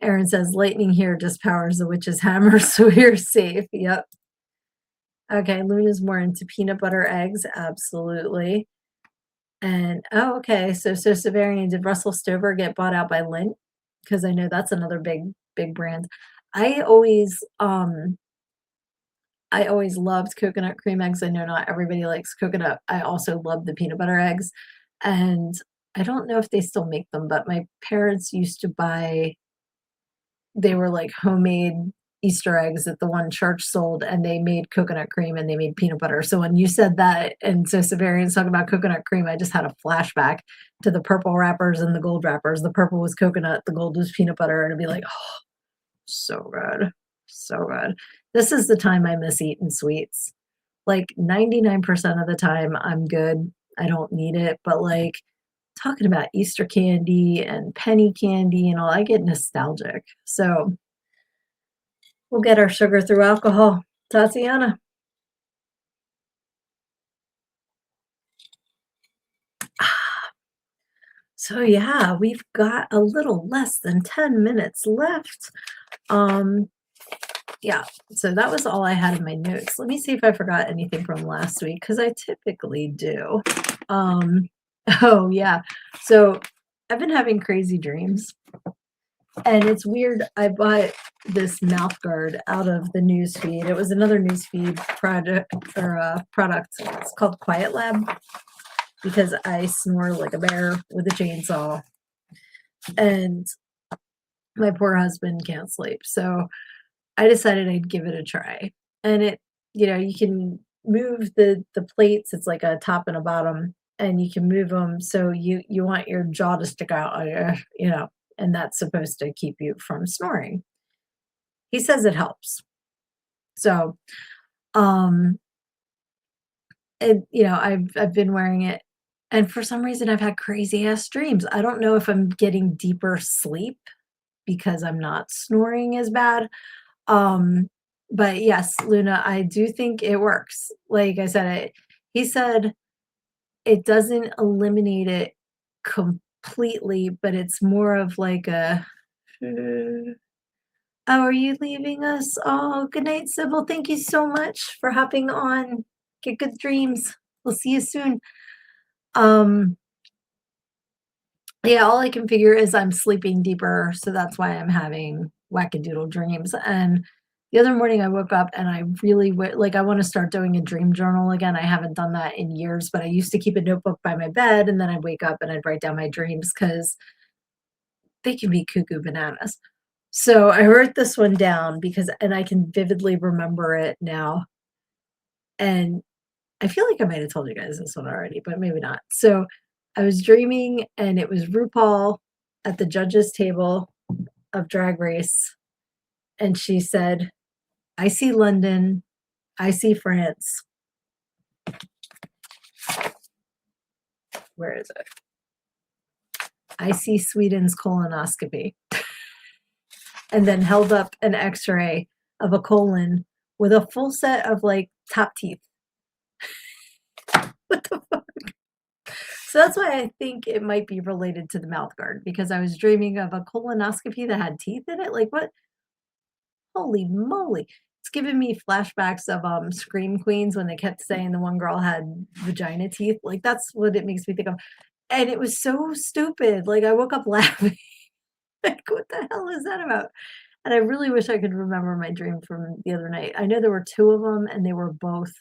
S1: Aaron says, lightning here just powers the witch's hammer, so you're safe. Yep. Okay, Luna's more into peanut butter eggs, absolutely. And oh, okay, so Severian, did Russell Stover get bought out by Lindt? Because I know that's another big brand. I always, um I always loved coconut cream eggs. I know not everybody likes coconut. I also love the peanut butter eggs, and I don't know if they still make them, but my parents used to buy they were like homemade Easter eggs that the one church sold, and they made coconut cream and they made peanut butter. So when you said that, and so Severian's talking about coconut cream, I just had a flashback to the purple wrappers and the gold wrappers. The purple was coconut, the gold was peanut butter, and it'd be like, oh, so good. So good. This is the time I miss eating sweets. Like 99% of the time, I'm good. I don't need it. But like talking about Easter candy and penny candy and all, I get nostalgic. So we'll get our sugar through alcohol. Tatiana. So yeah, we've got a little less than 10 minutes left. Um, yeah, so that was all I had in my notes. Let me see if I forgot anything from last week because I typically do. Um, oh yeah. So I've been having crazy dreams. And it's weird. I bought this mouth guard out of the news feed. It was another news feed product or product. It's called Quiet Lab because I snore like a bear with a chainsaw. And my poor husband can't sleep. So I decided I'd give it a try. And it, you can move the plates. It's like a top and a bottom, and you can move them so you want your jaw to stick out, and that's supposed to keep you from snoring. He says it helps. So, um, and I've been wearing it, and for some reason I've had crazy ass dreams. I don't know if I'm getting deeper sleep because I'm not snoring as bad. Um, but yes, Luna, I do think it works. Like I said, he said it doesn't eliminate it completely, but it's more of like a, "Uh, oh, are you leaving us? Oh, good night, Sybil. Thank you so much for hopping on. Get good dreams. We'll see you soon." Um, yeah, all I can figure is I'm sleeping deeper, so that's why I'm having wackadoodle dreams. And the other morning I woke up and I really like I want to start doing a dream journal again. I haven't done that in years, but I used to keep a notebook by my bed and then I'd wake up and I'd write down my dreams because they can be cuckoo bananas. So I wrote this one down and I can vividly remember it now. And I feel like I might have told you guys this one already, but maybe not. So I was dreaming, and it was RuPaul at the judges' table of Drag Race. And she said, I see London, I see France. Where is it? I see Sweden's colonoscopy. And then held up an x ray of a colon with a full set of like top teeth. What the fuck? So that's why I think it might be related to the mouth guard because I was dreaming of a colonoscopy that had teeth in it. Like what? Holy moly. It's giving me flashbacks of Scream Queens when they kept saying the one girl had vagina teeth. Like that's what it makes me think of. And it was so stupid. Like I woke up laughing. Like, what the hell is that about? And I really wish I could remember my dream from the other night. I know there were two of them and they were both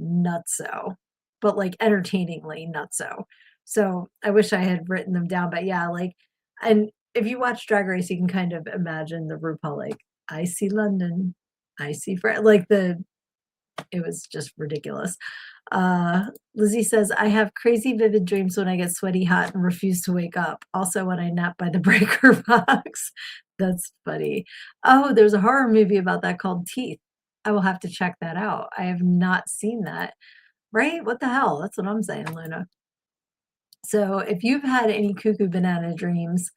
S1: nutso, but, like, entertainingly nutso. So, I wish I had written them down, but yeah, like and if you watch Drag Race, you can kind of imagine the RuPaul, like, "I see London, I see Fran" like, it was just ridiculous. Lizzie says, "I have crazy vivid dreams when I get sweaty hot and refuse to wake up. Also when I nap by the breaker box." That's funny. Oh, there's a horror movie about that called Teeth. I will have to check that out. I have not seen that. Right? What the hell? That's what I'm saying, Luna. So if you've had any cuckoo banana dreams,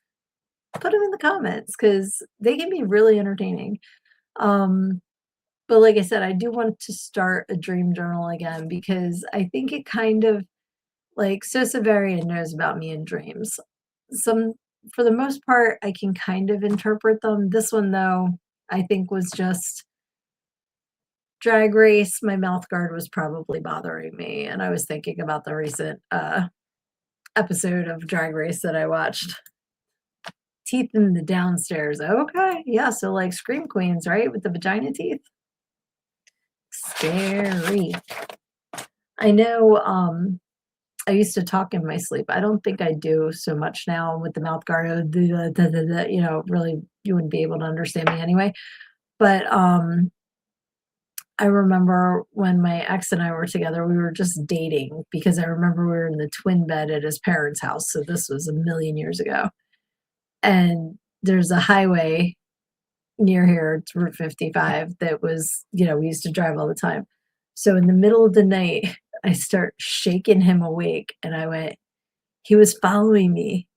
S1: put them in the comments because they can be really entertaining. Um, but like I said, I do want to start a dream journal again because I think it kind of like Sosa Varian knows about me in dreams. Some for the most part, I can kind of interpret them. This one though, I think was just Drag Race. My mouth guard was probably bothering me, and I was thinking about the recent episode of Drag Race that I watched. Teeth in the downstairs. Okay, yeah, so like Scream Queens, right? With the vagina teeth. Scary. I know, I used to talk in my sleep. I don't think I do so much now with the mouth guard, you know, really, you wouldn't be able to understand me anyway. But, I remember when my ex and I were together, we were just dating because I remember we were in the twin bed at his parents' house, so this was a million years ago, and there's a highway near here, it's Route 55 that was you know, we used to drive all the time. So in the middle of the night, I start shaking him awake, and I went, "He was following me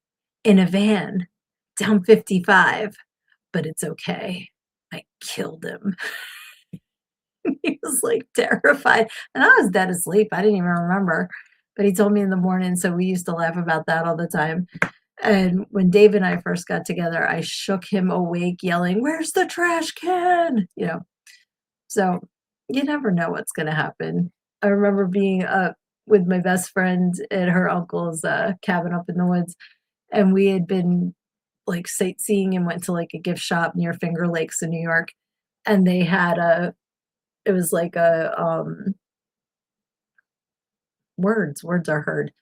S1: in a van down 55, but it's okay. I killed him." He was, like, terrified, and I was dead asleep, I didn't even remember, but he told me in the morning, so we used to laugh about that all the time. And when Dave and I first got together, I shook him awake yelling, "Where's the trash can?" You know? So, you never know what's gonna happen. I remember being up with my best friend at her uncle's, cabin up in the woods, and we had been, like, sightseeing and went to, like, a gift shop near Finger Lakes in New York, and they had it was like a, words are heard.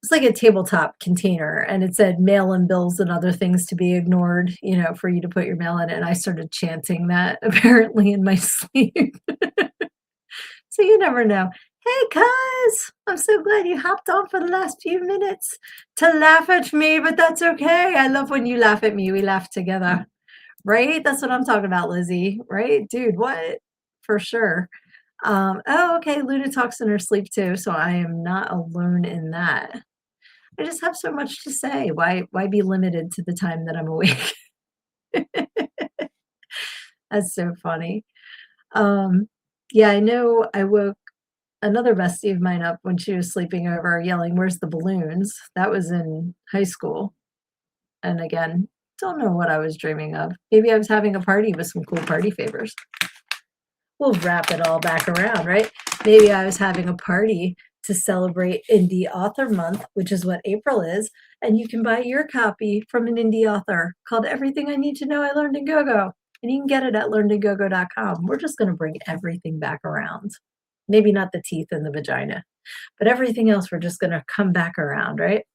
S1: It's like a tabletop container, and it said mail-in bills and other things to be ignored, you know, for you to put your mail in, and I started chanting that apparently in my sleep. So you never know. "Hey, cuz, I'm so glad you hopped on for the last few minutes to laugh at me, but that's okay. I love when you laugh at me, we laugh together." Right? That's what I'm talking about, Lizzie, right? Dude, what? For sure. Oh, okay, Luna talks in her sleep too, so I am not alone in that. I just have so much to say. Why be limited to the time that I'm awake? That's so funny. Um, yeah, I know I woke another bestie of mine up when she was sleeping over yelling, "Where's the balloons?" That was in high school, and again, don't know what I was dreaming of. Maybe I was having a party with some cool party favors. We'll wrap it all back around, right? Maybe I was having a party to celebrate Indie Author Month, which is what April is, and you can buy your copy from an indie author called Everything I Need to Know I Learned in Go-Go, and you can get it at learnedingogo.com. We're just gonna bring everything back around. Maybe not the teeth and the vagina, but everything else we're just gonna come back around, right?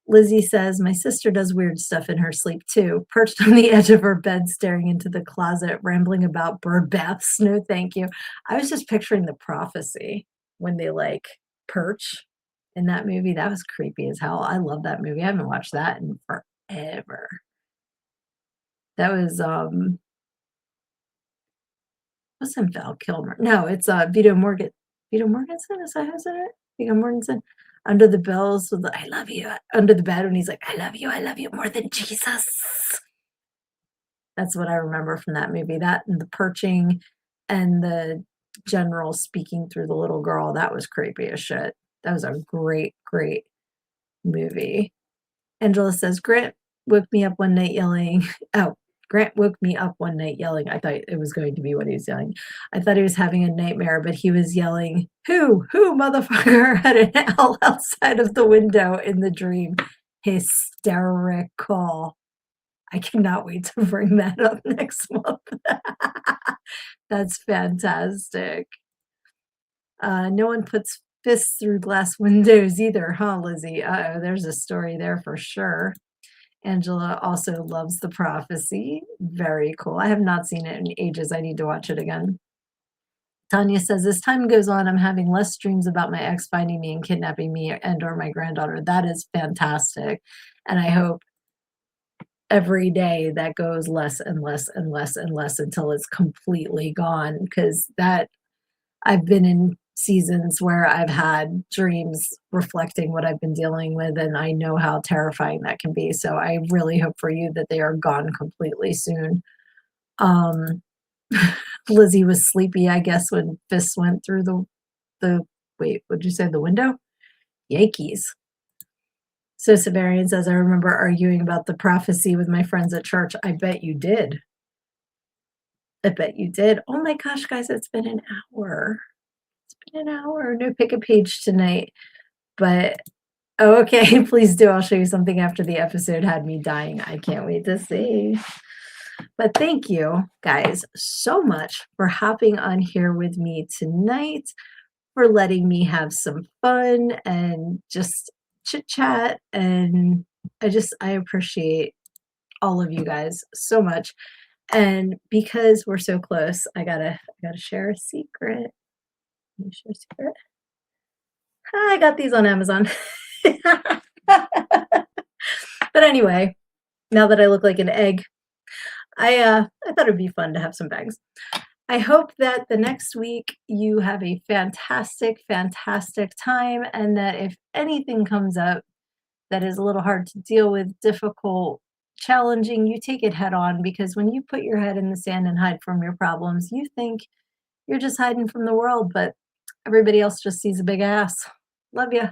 S1: Lizzie says, "My sister does weird stuff in her sleep too, perched on the edge of her bed, staring into the closet, rambling about bird baths. No, thank you." I was just picturing the prophecy when they like perch in that movie. That was creepy as hell. I love that movie. I haven't watched that in forever. That was wasn't Val Kilmer. No, it's Vito Morgan. Vito Morganson? Is that who's in it? Vito Morganson. Under the bells with the I love you under the bed when he's like, I love you more than Jesus. That's what I remember from that movie. That and the perching and the general speaking through the little girl. That was creepy as shit. That was a great, great movie. Angela says, Grant woke me up one night yelling. Oh, Grant woke me up one night yelling. I thought it was going to be what he was yelling. I thought he was having a nightmare, but he was yelling, who, motherfucker, had an owl outside of the window in the dream. Hysterical. I cannot wait to bring that up next month. That's fantastic. No one puts fists through glass windows either, huh, Lizzie? Uh-oh, there's a story there for sure. Angela also loves The Prophecy. Very cool. I have not seen it in ages. I need to watch it again. Tanya says, as time goes on, I'm having less dreams about my ex finding me and kidnapping me and or my granddaughter. That is fantastic. And I hope every day that goes less and less and less and less until it's completely gone. Because that I've been in seasons where I've had dreams reflecting what I've been dealing with, and I know how terrifying that can be. So I really hope for you that they are gone completely soon. Um, Lizzie was sleepy, I guess, when fists went through the wait, what'd you say, the window? Yankees. So Severian says, I remember arguing about the prophecy with my friends at church. I bet you did. I bet you did. Oh my gosh, guys, it's been an hour. It's been an hour. No pick a page tonight. But oh, okay, please do. I'll show you something after the episode had me dying. I can't wait to see. But thank you guys so much for hopping on here with me tonight, for letting me have some fun and just chit chat. And I appreciate all of you guys so much. And because we're so close, I gotta share a secret. Let me share a secret. I got these on Amazon. But anyway, now that I look like an egg, I thought it'd be fun to have some bags. I hope that the next week you have a fantastic, fantastic time, and that if anything comes up that is a little hard to deal with, difficult, challenging, you take it head on, because when you put your head in the sand and hide from your problems, you think you're just hiding from the world, but everybody else just sees a big ass. Love you.